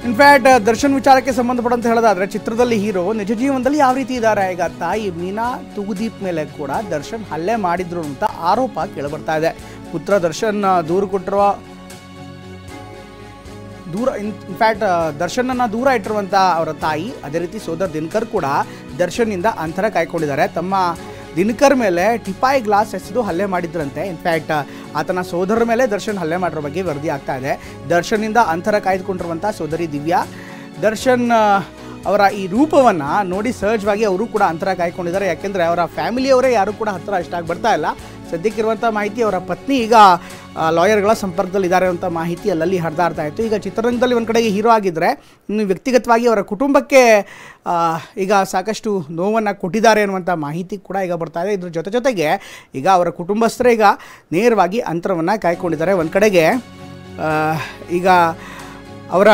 In fact Darshan ವಿಚಾರಕ್ಕೆ ಸಂಬಂಧಪಟ್ಟಂತೆ ಹೇಳೋದಾದ್ರೆ ಚಿತ್ರದಲ್ಲಿ ಹೀರೋ ನಿಜ ಜೀವನದಲ್ಲಿ ಯಾವ ರೀತಿ ಇದ್ದಾರೆ. ಈಗ ತಾಯಿ ಮೀನಾ ತೂಗುದೀಪ್ ಮೇಲೆ ಕೂಡ ದರ್ಶನ್ ಹಲ್ಲೆ ಮಾಡಿದ್ರು ಅಂತ ಆರೋಪ ಕೇಳಿಬರ್ತಾ ಇದೆ. ಪುತ್ರ ದರ್ಶನ್ ಇನ್ಫ್ಯಾಕ್ಟ್ ದರ್ಶನನ್ನ ದೂರ ಇಟ್ಟಿರುವಂಥ ಅವರ ತಾಯಿ, ಅದೇ ರೀತಿ ಸೋದರ ದಿನಕರ್ ಕೂಡ ದರ್ಶನ್ನಿಂದ ಅಂತರ ಕಾಯ್ಕೊಂಡಿದ್ದಾರೆ. ತಮ್ಮ ದಿನಕರ್ ಮೇಲೆ ಟಿಪಾಯಿ ಗ್ಲಾಸ್ ಎಸೆದು ಹಲ್ಲೆ ಮಾಡಿದ್ರಂತೆ. ಇನ್ಫ್ಯಾಕ್ಟ್ ಆತನ ಸೋದರರ ಮೇಲೆ ದರ್ಶನ್ ಹಲ್ಲೆ ಮಾಡಿರೋ ಬಗ್ಗೆ ವರದಿ ಆಗ್ತಾ ಇದೆ. ದರ್ಶನ್ನಿಂದ ಅಂತರ ಕಾಯ್ದುಕೊಂಡಿರುವಂಥ ಸೋದರಿ ದಿವ್ಯಾ, ದರ್ಶನ್ ಅವರ ಈ ರೂಪವನ್ನು ನೋಡಿ ಸಹಜವಾಗಿ ಅವರು ಕೂಡ ಅಂತರ ಕಾಯ್ಕೊಂಡಿದ್ದಾರೆ. ಯಾಕೆಂದರೆ ಅವರ ಫ್ಯಾಮಿಲಿಯವರೇ ಯಾರು ಕೂಡ ಹತ್ತಿರ ಅಷ್ಟಾಗಿ ಬರ್ತಾ ಇಲ್ಲ. ಸದ್ಯಕ್ಕಿರುವಂಥ ಮಾಹಿತಿ ಅವರ ಪತ್ನಿ ಈಗ ಲಾಯರ್ಗಳ ಸಂಪರ್ಕದಲ್ಲಿ ಇದ್ದಾರೆ ಅಂತ ಮಾಹಿತಿ ಅಲ್ಲಲ್ಲಿ ಹರಿದಾಡ್ತಾ ಇತ್ತು. ಈಗ ಚಿತ್ರರಂಗದಲ್ಲಿ ಒಂದು ಕಡೆಗೆ ಹೀರೋ ಆಗಿದ್ದರೆ ಇನ್ನು ವ್ಯಕ್ತಿಗತವಾಗಿ ಅವರ ಕುಟುಂಬಕ್ಕೆ ಈಗ ಸಾಕಷ್ಟು ನೋವನ್ನು ಕೊಟ್ಟಿದ್ದಾರೆ ಅನ್ನುವಂಥ ಮಾಹಿತಿ ಕೂಡ ಈಗ ಬರ್ತಾ ಇದೆ. ಇದ್ರ ಜೊತೆಗೆ ಈಗ ಅವರ ಕುಟುಂಬಸ್ಥರೇ ಈಗ ನೇರವಾಗಿ ಅಂತರವನ್ನು ಕಾಯ್ಕೊಂಡಿದ್ದಾರೆ. ಒಂದು ಕಡೆಗೆ ಈಗ ಅವರ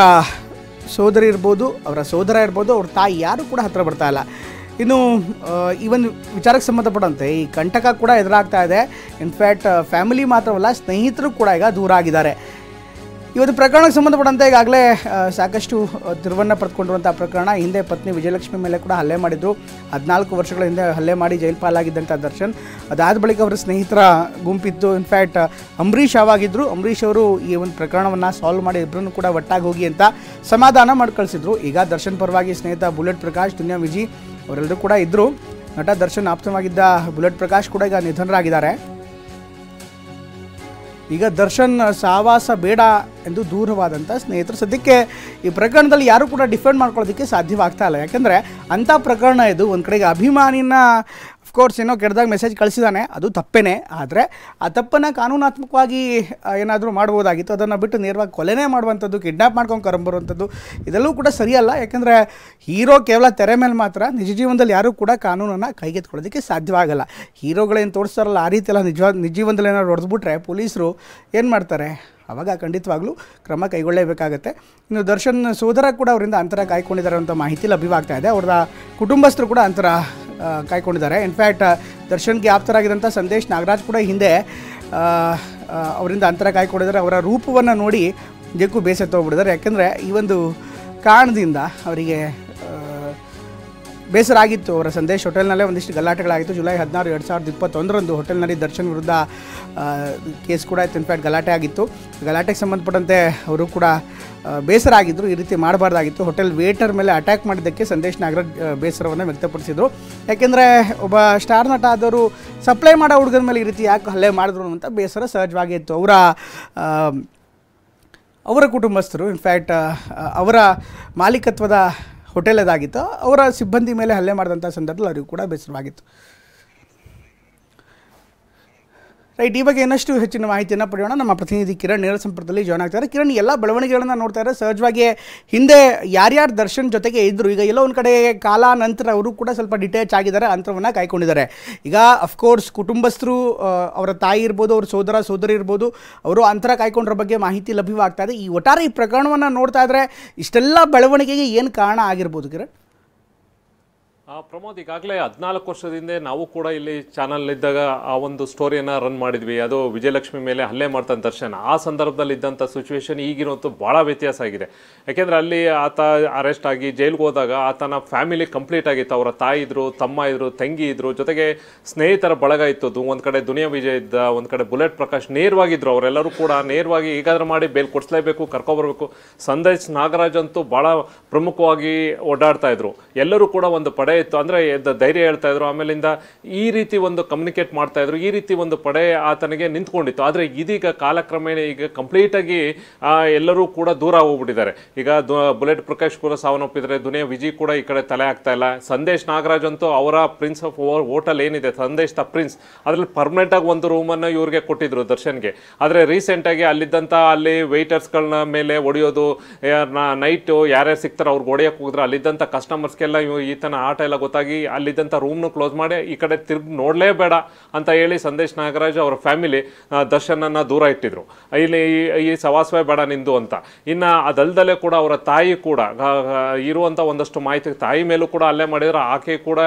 ಸೋದರಿ ಇರ್ಬೋದು, ಅವರ ಸೋದರ ಇರ್ಬೋದು, ಅವ್ರ ತಾಯಿ ಯಾರು ಕೂಡ ಹತ್ತಿರ ಬರ್ತಾ ಇಲ್ಲ. ಇನ್ನು ಈ ಒಂದು ವಿಚಾರಕ್ಕೆ ಸಂಬಂಧಪಟ್ಟಂತೆ ಈ ಕಂಟಕ ಕೂಡ ಎದುರಾಗ್ತಾ ಇದೆ. ಇನ್ಫ್ಯಾಕ್ಟ್ ಫ್ಯಾಮಿಲಿ ಮಾತ್ರವಲ್ಲ, ಸ್ನೇಹಿತರು ಕೂಡ ಈಗ ದೂರ ಆಗಿದ್ದಾರೆ. ಈ ಒಂದು ಪ್ರಕರಣಕ್ಕೆ ಸಂಬಂಧಪಟ್ಟಂತೆ ಈಗಾಗಲೇ ಸಾಕಷ್ಟು ತಿರುವನ್ನು ಪಡೆದುಕೊಂಡಿರುವಂಥ ಪ್ರಕರಣ. ಹಿಂದೆ ಪತ್ನಿ ವಿಜಯಲಕ್ಷ್ಮಿ ಮೇಲೆ ಕೂಡ ಹಲ್ಲೆ ಮಾಡಿದ್ರು. 14 ವರ್ಷಗಳ ಹಿಂದೆ ಹಲ್ಲೆ ಮಾಡಿ ಜೈಲು ಪಾಲಾಗಿದ್ದಂಥ ದರ್ಶನ್, ಅದಾದ ಬಳಿಕ ಅವರ ಸ್ನೇಹಿತರ ಗುಂಪಿತ್ತು. ಇನ್ಫ್ಯಾಕ್ಟ್ ಅಂಬರೀಷ್ ಆಗಿದ್ದರು. ಅಂಬರೀಷ್ ಅವರು ಈ ಒಂದು ಪ್ರಕರಣವನ್ನು ಸಾಲ್ವ್ ಮಾಡಿ ಇಬ್ಬರನ್ನು ಕೂಡ ಒಟ್ಟಾಗಿ ಹೋಗಿ ಅಂತ ಸಮಾಧಾನ ಮಾಡಿ ಕಳಿಸಿದ್ರು. ಈಗ ದರ್ಶನ್ ಪರವಾಗಿ ಸ್ನೇಹಿತ ಬುಲೆಟ್ ಪ್ರಕಾಶ್, ದುನಿಯಾ ವಿಜಿ ಅವರೆಲ್ಲರೂ ಕೂಡ ಇದ್ದರು. ನಟ ದರ್ಶನ್ ಆಪ್ತವಾಗಿದ್ದ ಬುಲೆಟ್ ಪ್ರಕಾಶ್ ಕೂಡ ಈಗ ನಿಧನರಾಗಿದ್ದಾರೆ. ಈಗ ದರ್ಶನ್ ಸಹವಾಸ ಬೇಡ ಎಂದು ದೂರವಾದಂಥ ಸ್ನೇಹಿತರು ಸದ್ಯಕ್ಕೆ ಈ ಪ್ರಕರಣದಲ್ಲಿ ಯಾರೂ ಕೂಡ ಡಿಫೆಂಡ್ ಮಾಡ್ಕೊಳ್ಳೋದಕ್ಕೆ ಸಾಧ್ಯವಾಗ್ತಾ ಇಲ್ಲ. ಯಾಕೆಂದರೆ ಅಂಥ ಪ್ರಕರಣ ಇದು. ಒಂದು ಕಡೆಗೆ ಅಭಿಮಾನಿನ ಅಫ್ಕೋರ್ಸ್ ಏನೋ ಕೆಟ್ಟದಾಗ ಮೆಸೇಜ್ ಕಳಿಸಿದ್ದಾನೆ, ಅದು ತಪ್ಪೇನೆ. ಆದರೆ ಆ ತಪ್ಪನ್ನು ಕಾನೂನಾತ್ಮಕವಾಗಿ ಏನಾದರೂ ಮಾಡ್ಬೋದಾಗಿತ್ತು. ಅದನ್ನು ಬಿಟ್ಟು ನೇರವಾಗಿ ಕೊಲೆನೇ ಮಾಡುವಂಥದ್ದು, ಕಿಡ್ನಾಪ್ ಮಾಡ್ಕೊಂಡು ಕರಂಬರುವಂಥದ್ದು ಇದೆಲ್ಲವೂ ಕೂಡ ಸರಿಯಲ್ಲ. ಯಾಕೆಂದರೆ ಹೀರೋ ಕೇವಲ ತೆರೆ ಮೇಲೆ ಮಾತ್ರ, ನಿಜ ಜೀವನದಲ್ಲಿ ಯಾರೂ ಕೂಡ ಕಾನೂನನ್ನು ಕೈಗೆತ್ಕೊಳ್ಳೋದಕ್ಕೆ ಸಾಧ್ಯವಾಗಲ್ಲ. ಹೀರೋಗಳೇನು ತೋರಿಸ್ತಾರಲ್ಲ ಆ ರೀತಿ ಎಲ್ಲ ನಿಜ ಜೀವನದಲ್ಲಿ ಏನಾದ್ರು ಹೊಡೆದ್ಬಿಟ್ರೆ ಪೊಲೀಸರು ಏನು ಮಾಡ್ತಾರೆ, ಆವಾಗ ಖಂಡಿತವಾಗ್ಲೂ ಕ್ರಮ ಕೈಗೊಳ್ಳಲೇಬೇಕಾಗತ್ತೆ. ಇನ್ನು ದರ್ಶನ್ ಸೋದರ ಕೂಡ ಅವರಿಂದ ಅಂತರ ಕಾಯ್ಕೊಂಡಿದ್ದಾರೆ ಅಂತ ಮಾಹಿತಿ ಲಭ್ಯವಾಗ್ತಾ ಇದೆ. ಅವರ ಕುಟುಂಬಸ್ಥರು ಕೂಡ ಅಂತರ ಕಾಯ್ಕೊಂಡಿದ್ದಾರೆ. ಇನ್ಫ್ಯಾಕ್ಟ್ ದರ್ಶನ್ಗೆ ಆಪ್ತರಾಗಿದ್ದಂಥ ಸಂದೇಶ್ ನಾಗರಾಜ್ ಕೂಡ ಹಿಂದೆ ಅವರಿಂದ ಅಂತರ ಕಾಯ್ಕೊಂಡಿದ್ದಾರೆ. ಅವರ ರೂಪವನ್ನು ನೋಡಿ ನಿಜಕ್ಕೂ ಬೇಸತ್ತೋಗ್ಬಿಟ್ಟಿದ್ದಾರೆ. ಯಾಕೆಂದರೆ ಈ ಒಂದು ಕಾರಣದಿಂದ ಅವರಿಗೆ ಬೇಸರ ಆಗಿತ್ತು. ಅವರ ಸಂದೇಶ್ ಹೋಟೆಲ್ನಲ್ಲೇ ಒಂದಿಷ್ಟು ಗಲಾಟೆಗಳಾಗಿತ್ತು. ಜುಲೈ 16, 2021 ಹೋಟೆಲ್ನಲ್ಲಿ ದರ್ಶನ್ ವಿರುದ್ಧ ಕೇಸ್ ಕೂಡ ಇತ್ತು. ಇನ್ಫ್ಯಾಕ್ಟ್ ಗಲಾಟೆ ಆಗಿತ್ತು. ಗಲಾಟೆಗೆ ಸಂಬಂಧಪಟ್ಟಂತೆ ಅವರು ಕೂಡ ಬೇಸರ ಆಗಿದ್ದರು. ಈ ರೀತಿ ಮಾಡಬಾರ್ದಾಗಿತ್ತು. ಹೋಟೆಲ್ ವೇಟರ್ ಮೇಲೆ ಅಟ್ಯಾಕ್ ಮಾಡಿದ್ದಕ್ಕೆ ಸಂದೇಶ್ ನಾಗರಾಜ್ ಬೇಸರವನ್ನು ವ್ಯಕ್ತಪಡಿಸಿದರು. ಯಾಕೆಂದರೆ ಒಬ್ಬ ಸ್ಟಾರ್ ನಟ ಆದವರು ಸಪ್ಲೈ ಮಾಡೋ ಹುಡುಗರ ಮೇಲೆ ಈ ರೀತಿ ಯಾಕೆ ಹಲ್ಲೆ ಮಾಡಿದ್ರು ಅಂತ ಬೇಸರ ಸಹಜವಾಗಿ ಇತ್ತು. ಅವರ ಕುಟುಂಬಸ್ಥರು ಇನ್ಫ್ಯಾಕ್ಟ್ ಅವರ ಮಾಲೀಕತ್ವದ ಹೋಟೆಲ್ ಅದಾಗಿತ್ತು. ಅವರ ಸಿಬ್ಬಂದಿ ಮೇಲೆ ಹಲ್ಲೆ ಮಾಡಿದಂಥ ಸಂದರ್ಭದಲ್ಲಿ ಅವರಿಗೂ ಕೂಡ ಬೇಸರವಾಗಿತ್ತು. ರೈಟ್, ಈ ಬಗ್ಗೆ ಇನ್ನಷ್ಟು ಹೆಚ್ಚಿನ ಮಾಹಿತಿಯನ್ನು ಪಡೆಯೋಣ. ನಮ್ಮ ಪ್ರತಿನಿಧಿ ಕಿರಣ್ ನೇರ ಸಂಪರ್ಕದಲ್ಲಿ ಜಾಯ್ನ್ ಆಗ್ತಾರೆ. ಕಿರಣ್, ಎಲ್ಲ ಬೆಳವಣಿಗೆಗಳನ್ನು ನೋಡ್ತಾ ಇದ್ದಾರೆ. ಸಹಜವಾಗಿ ಹಿಂದೆ ಯಾರ್ಯಾರು ದರ್ಶನ್ ಜೊತೆಗೆ ಇದ್ದರು, ಈಗ ಎಲ್ಲೋ ಒಂದು ಕಡೆ ಕಾಲ ನಂತರ ಅವರು ಕೂಡ ಸ್ವಲ್ಪ ಡಿಟ್ಯಾಚ್ ಆಗಿದ್ದಾರೆ, ಅಂತರವನ್ನು ಕಾಯ್ಕೊಂಡಿದ್ದಾರೆ. ಈಗ ಅಫ್ಕೋರ್ಸ್ ಕುಟುಂಬಸ್ಥರು, ಅವರ ತಾಯಿ ಇರ್ಬೋದು, ಅವ್ರ ಸೋದರ ಸೋದರಿ ಇರ್ಬೋದು, ಅವರು ಅಂತರ ಕಾಯ್ಕೊಂಡಿರೋ ಬಗ್ಗೆ ಮಾಹಿತಿ ಲಭ್ಯವಾಗ್ತಾ ಇದೆ. ಈ ಒಟ್ಟಾರೆ ಈ ಪ್ರಕರಣವನ್ನು ನೋಡ್ತಾ ಇದ್ದರೆ ಇಷ್ಟೆಲ್ಲ ಬೆಳವಣಿಗೆಗೆ ಏನು ಕಾರಣ ಆಗಿರ್ಬೋದು ಕಿರಣ್? ಪ್ರಮೋದ್, ಈಗಾಗಲೇ 14 ವರ್ಷದಿಂದ ನಾವು ಕೂಡ ಇಲ್ಲಿ ಚಾನಲ್ ಇದ್ದಾಗ ಆ ಒಂದು ಸ್ಟೋರಿಯನ್ನು ರನ್ ಮಾಡಿದ್ವಿ. ಅದು ವಿಜಯಲಕ್ಷ್ಮಿ ಮೇಲೆ ಹಲ್ಲೆ ಮಾಡ್ತಾನೆ ದರ್ಶನ್. ಆ ಸಂದರ್ಭದಲ್ಲಿ ಇದ್ದಂಥ ಸಿಚುವೇಶನ್ ಈಗಿನಂತೂ ಭಾಳ ವ್ಯತ್ಯಾಸ ಆಗಿದೆ. ಯಾಕೆಂದರೆ ಅಲ್ಲಿ ಆತ ಅರೆಸ್ಟ್ ಆಗಿ ಜೈಲ್ಗೆ ಹೋದಾಗ ಆತನ ಫ್ಯಾಮಿಲಿ ಕಂಪ್ಲೀಟ್ ಆಗಿತ್ತು. ಅವರ ತಾಯಿ ಇದ್ರು, ತಮ್ಮ ಇದ್ರು, ತಂಗಿ ಇದ್ರು, ಜೊತೆಗೆ ಸ್ನೇಹಿತರ ಬಳಗ ಇತ್ತು. ಒಂದು ಕಡೆ ದುನಿಯಾ ವಿಜಯ್ ಇದ್ದ, ಒಂದು ಕಡೆ ಬುಲೆಟ್ ಪ್ರಕಾಶ್ ನೇರವಾಗಿದ್ರು. ಅವರೆಲ್ಲರೂ ಕೂಡ ನೇರವಾಗಿ ಈಗಾದ್ರೂ ಮಾಡಿ ಬೇಲ್ ಕೊಡಿಸ್ಲೇಬೇಕು, ಕರ್ಕೊಬರ್ಬೇಕು. ಸಂದೇಶ್ ನಾಗರಾಜ್ ಅಂತೂ ಭಾಳ ಪ್ರಮುಖವಾಗಿ ಓಡಾಡ್ತಾ ಇದ್ರು. ಎಲ್ಲರೂ ಕೂಡ ಒಂದು ಪಡೆ ಇತ್ತು, ಅಂದರೆ ಧೈರ್ಯ ಹೇಳ್ತಾ ಇದ್ರು. ಆಮೇಲಿಂದ ಈ ರೀತಿ ಒಂದು ಕಮ್ಯುನಿಕೇಟ್ ಮಾಡ್ತಾ ಇದ್ರು. ಈ ರೀತಿ ಒಂದು ಪಡೆ ಆತನಿಗೆ ನಿಂತ್ಕೊಂಡಿತ್ತು. ಆದರೆ ಇದೀಗ ಕಾಲಕ್ರಮೇಣ ಈಗ ಕಂಪ್ಲೀಟಾಗಿ ಎಲ್ಲರೂ ಕೂಡ ದೂರ ಹೋಗ್ಬಿಟ್ಟಿದ್ದಾರೆ. ಈಗ ಬುಲೆಟ್ ಪ್ರಕಾಶ್ ಕೂಡ ಸಾವನ್ನಪ್ಪಿದ್ದಾರೆ. ದುನಿಯಾ ವಿಜಯ್ ಕೂಡ ಈ ಕಡೆ ತಲೆ ಆಗ್ತಾ ಇಲ್ಲ. ಸಂದೇಶ್ ನಾಗರಾಜ್ ಅಂತೂ ಅವರ ಪ್ರಿನ್ಸ್ ಆಫ್ ಹೋಟೆಲ್ ಏನಿದೆ, ಸಂದೇಶ್ ದ ಪ್ರಿನ್ಸ್, ಅದರಲ್ಲಿ ಪರ್ಮನೆಂಟಾಗಿ ಒಂದು ರೂಮನ್ನು ಇವ್ರಿಗೆ ಕೊಟ್ಟಿದ್ರು ದರ್ಶನ್ಗೆ. ಆದರೆ ರೀಸೆಂಟಾಗಿ ಅಲ್ಲಿ ವೆಯ್ಟರ್ಸ್ಗಳನ್ನ ಮೇಲೆ ಹೊಡೆಯೋದು, ನೈಟು ಯಾರ್ಯಾರು ಸಿಗ್ತಾರೋ ಅವ್ರಿಗೆ ಹೊಡೆಯೋಕೆ ಹೋಗಿದ್ರು. ಅಲ್ಲಿದ್ದಂಥ ಕಸ್ಟಮರ್ಸ್ಗೆಲ್ಲ ಈತನ ಆಟ ಇಲ್ಲ ಗೊತ್ತಾಗಿ ಅಲ್ಲಿದ್ದಂಥ ರೂಮ್ನು ಕ್ಲೋಸ್ ಮಾಡಿ ಈ ಕಡೆ ತಿರ್ಗಿ ನೋಡಲೇಬೇಡ ಅಂತ ಹೇಳಿ ಸಂದೇಶ್ ನಾಗರಾಜ್ ಅವರ ಫ್ಯಾಮಿಲಿ ದರ್ಶನನ್ನ ದೂರ ಇಟ್ಟಿದ್ರು. ಇಲ್ಲಿ ಈ ಸವಾಸವೇ ಬೇಡ ನಿಂದು ಅಂತ. ಇನ್ನು ಅದಲ್ದಲ್ಲೇ ಕೂಡ ಅವರ ತಾಯಿ ಕೂಡ ಇರುವಂಥ ಒಂದಷ್ಟು ಮಾಹಿತಿ, ತಾಯಿ ಮೇಲೂ ಕೂಡ ಹಲ್ಲೆ ಮಾಡಿದ್ರೆ ಆಕೆ ಕೂಡ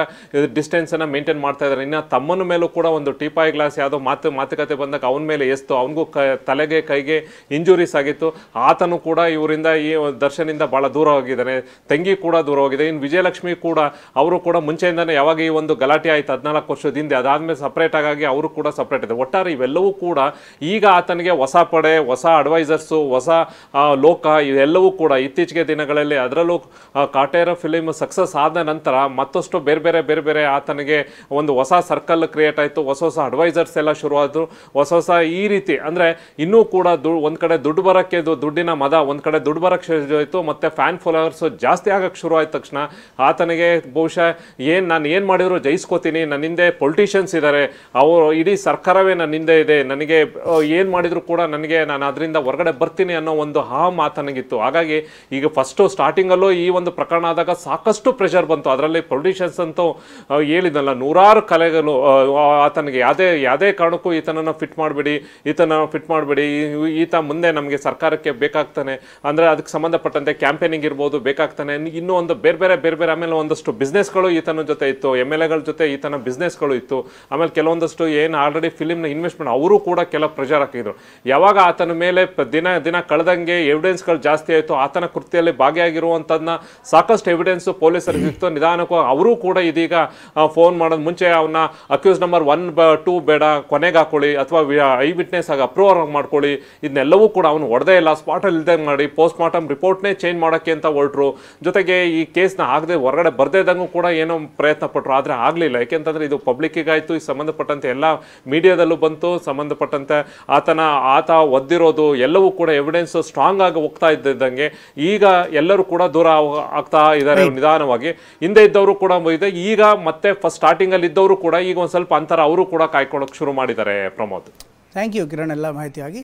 ಡಿಸ್ಟೆನ್ಸನ್ನು ಮೇಂಟೈನ್ ಮಾಡ್ತಾ ಇದ್ದಾರೆ. ಇನ್ನು ತಮ್ಮನ ಮೇಲೂ ಕೂಡ ಒಂದು ಟೀಪಾಯ್ ಗ್ಲಾಸ್ ಯಾವುದೋ ಮಾತುಕತೆ ಬಂದಾಗ ಅವನ ಮೇಲೆ ಎಸ್ತು, ಅವನಿಗೂ ತಲೆಗೆ ಕೈಗೆ ಇಂಜುರೀಸ್ ಆಗಿತ್ತು. ಆತನು ಕೂಡ ಇವರಿಂದ ಈ ದರ್ಶನಿಂದ ಭಾಳ ದೂರ ಹೋಗಿದ್ದಾನೆ. ತಂಗಿ ಕೂಡ ದೂರ ಹೋಗಿದೆ. ಇನ್ನು ವಿಜಯಲಕ್ಷ್ಮಿ ಕೂಡ ಅವರು ಕೂಡ ಮುಂಚೆಯಿಂದಾನೆ ಯಾವಾಗ ಈ ಒಂದು ಗಲಾಟೆ ಆಯ್ತು 14 ವರ್ಷದ ಹಿಂದೆ, ಅದಾದ್ಮೇಲೆ ಸಪ್ರೇಟ್ ಆಗಿ ಅವರು ಕೂಡ ಸಪ್ರೇಟ್ ಇದೆ. ಒಟ್ಟಾರೆ ಇವೆಲ್ಲವೂ ಕೂಡ ಈಗ ಆತನಿಗೆ ಹೊಸ ಪಡೆ, ಹೊಸ ಅಡ್ವೈಸರ್ಸು, ಹೊಸ ಲೋಕ ಇವೆಲ್ಲವೂ ಕೂಡ ಇತ್ತೀಚೆಗೆ ದಿನಗಳಲ್ಲಿ, ಅದರಲ್ಲೂ ಕಾಟೇರ ಫಿಲಿಮ್ ಸಕ್ಸಸ್ ಆದ ನಂತರ ಮತ್ತಷ್ಟು ಬೇರೆ ಬೇರೆ ಆತನಿಗೆ ಒಂದು ಹೊಸ ಸರ್ಕಲ್ ಕ್ರಿಯೇಟ್ ಆಯಿತು. ಹೊಸ ಅಡ್ವೈಸರ್ಸ್ ಎಲ್ಲ ಶುರುವಾದ್ರು. ಹೊಸ ಈ ರೀತಿ ಅಂದರೆ ಇನ್ನೂ ಕೂಡ ಒಂದ್ ಕಡೆ ದುಡ್ಡು ಬರೋಕ್ಕೆ ದುಡ್ಡಿನ ಮದ, ಒಂದ್ ಕಡೆ ದುಡ್ಡು ಬರೋಕ್ಕೆ ಶುರು ಆಯಿತು. ಮತ್ತೆ ಫ್ಯಾನ್ ಫಾಲೋವರ್ಸ್ ಜಾಸ್ತಿ ಆಗಕ್ಕೆ ಶುರು ಆಯ್ತ ತಕ್ಷಣ ಆತನಿಗೆ ಬಹುಶಃ ನಾನು ಏನು ಮಾಡಿದ್ರು ಜಯಿಸ್ಕೋತೀನಿ, ನನ್ನ ಹಿಂದೆ ಪೊಲಿಟಿಷಿಯನ್ಸ್ ಇದ್ದಾರೆ, ಅವರು ಇಡೀ ಸರ್ಕಾರವೇ ನನ್ನ ಹಿಂದೆ ಇದೆ, ನನಗೆ ಏನು ಮಾಡಿದ್ರು ಕೂಡ ನಾನು ಅದರಿಂದ ಹೊರಗಡೆ ಬರ್ತೀನಿ ಅನ್ನೋ ಒಂದು ಆತನಿಗಿತ್ತು. ಹಾಗಾಗಿ ಈಗ ಫಸ್ಟು ಸ್ಟಾರ್ಟಿಂಗಲ್ಲೂ ಈ ಒಂದು ಪ್ರಕರಣ ಆದಾಗ ಸಾಕಷ್ಟು ಪ್ರೆಷರ್ ಬಂತು. ಅದರಲ್ಲಿ ಪೊಲಿಟಿಷಿಯನ್ಸ್ ಅಂತೂ ಹೇಳಿದಲ್ಲ, ನೂರಾರು ಕಲೆಗಳು ಆತನಿಗೆ ಯಾವುದೇ ಕಾರಣಕ್ಕೂ ಈತನನ್ನು ಫಿಟ್ ಮಾಡಬೇಡಿ, ಈತ ಮುಂದೆ ನಮಗೆ ಸರ್ಕಾರಕ್ಕೆ ಬೇಕಾಗ್ತಾನೆ, ಅಂದರೆ ಅದಕ್ಕೆ ಸಂಬಂಧಪಟ್ಟಂತೆ ಕ್ಯಾಂಪೇನಿಂಗ್ ಇರ್ಬೋದು ಬೇಕಾಗ್ತಾನೆ. ಇನ್ನೂ ಒಂದು ಬೇರೆ ಆಮೇಲೆ ಒಂದಷ್ಟು ಬಿಸ್ನೆಸ್ಗಳು ಈತನ ಜೊತೆ ಇತ್ತು, MLAಗಳ ಜೊತೆ ಈತನ ಬಿಸ್ನೆಸ್ಗಳು ಇತ್ತು. ಆಮೇಲೆ ಕೆಲವೊಂದಷ್ಟು ಏನು ಆಲ್ರೆಡಿ ಫಿಲಿಮ್ನ ಇನ್ವೆಸ್ಟ್ಮೆಂಟ್ ಅವರು ಕೂಡ ಕೆಲವು ಪ್ರೆಷರ್ ಹಾಕಿದ್ರು. ಯಾವಾಗ ಆತನ ಮೇಲೆ ದಿನ ಕಳೆದಂಗೆ ಎವಿಡೆನ್ಸ್ಗಳು ಜಾಸ್ತಿ ಆಯಿತು, ಆತನ ಕೃತ್ಯದಲ್ಲಿ ಭಾಗಿಯಾಗಿರುವಂಥದ್ದನ್ನ ಸಾಕಷ್ಟು ಎವಿಡೆನ್ಸು ಪೊಲೀಸರಿಗೆ ಸಿಕ್ತು. ನಿಧಾನಕ್ಕೂ ಅವರು ಕೂಡ ಇದೀಗ ಫೋನ್ ಮಾಡೋದು ಮುಂಚೆ ಅವನ್ನ ಅಕ್ಯೂಸ್ ನಂಬರ್ 1, 2 ಬೇಡ, ಕೊನೆಗೆ ಹಾಕೊಳ್ಳಿ, ಅಥವಾ ಐ ವಿಟ್ನೆಸ್ ಆಗಿ ಅಪ್ರೂವ್ ಮಾಡ್ಕೊಳ್ಳಿ, ಇದನ್ನೆಲ್ಲವೂ ಕೂಡ ಅವನು ಹೊಡೆದೇ ಇಲ್ಲ, ಸ್ಪಾಟಲ್ಲಿ ಇಲ್ದಂಗೆ ಮಾಡಿ ಪೋಸ್ಟ್ ಮಾರ್ಟಮ್ ರಿಪೋರ್ಟ್ನೇ ಚೇಂಜ್ ಮಾಡೋಕ್ಕೆ ಅಂತ ಹೊರಟರು. ಜೊತೆಗೆ ಈ ಕೇಸ್ನ ಆಗದೆ ಹೊರಗಡೆ ಬರ್ದೇದಂಗೂ ಕೂಡ ಏನೋ ಪ್ರಯತ್ನ ಪಟ್ಟರು, ಆದರೆ ಆಗಲಿಲ್ಲ. ಯಾಕೆಂತಂದರೆ ಇದು ಪಬ್ಲಿಕ್ಕಿಗಾಯಿತು, ಈ ಸಂಬಂಧಪಟ್ಟಂತೆ ಎಲ್ಲ ಮೀಡಿಯಾದಲ್ಲೂ ಬಂತು. ಸಂಬಂಧಪಟ್ಟಂತೆ ಆತ ಒದ್ದಿರೋದು ಎಲ್ಲವೂ ಕೂಡ ಎವಿಡೆನ್ಸ್ ಸ್ಟ್ರಾಂಗ್ ಆಗಿ ಹೋಗ್ತಾ ಇದ್ದಂಗೆ ಈಗ ಎಲ್ಲರೂ ಕೂಡ ದೂರ ಆಗ್ತಾ ಇದ್ದಾರೆ ನಿಧಾನವಾಗಿ. ಹಿಂದೆ ಇದ್ದವರು ಕೂಡ ಇದೆ, ಈಗ ಮತ್ತೆ ಫಸ್ಟ್ ಸ್ಟಾರ್ಟಿಂಗ್ ಅಲ್ಲಿ ಇದ್ದವರು ಕೂಡ ಈಗ ಒಂದು ಸ್ವಲ್ಪ ಅಂತರ ಅವರು ಕೂಡ ಕಾಯ್ಕೊಳ್ಳೋಕೆ ಶುರು ಮಾಡಿದ್ದಾರೆ. ಪ್ರಮೋದ್, ಥ್ಯಾಂಕ್ ಯು ಕಿರಣ್ ಎಲ್ಲ ಮಾಹಿತಿಯಾಗಿ.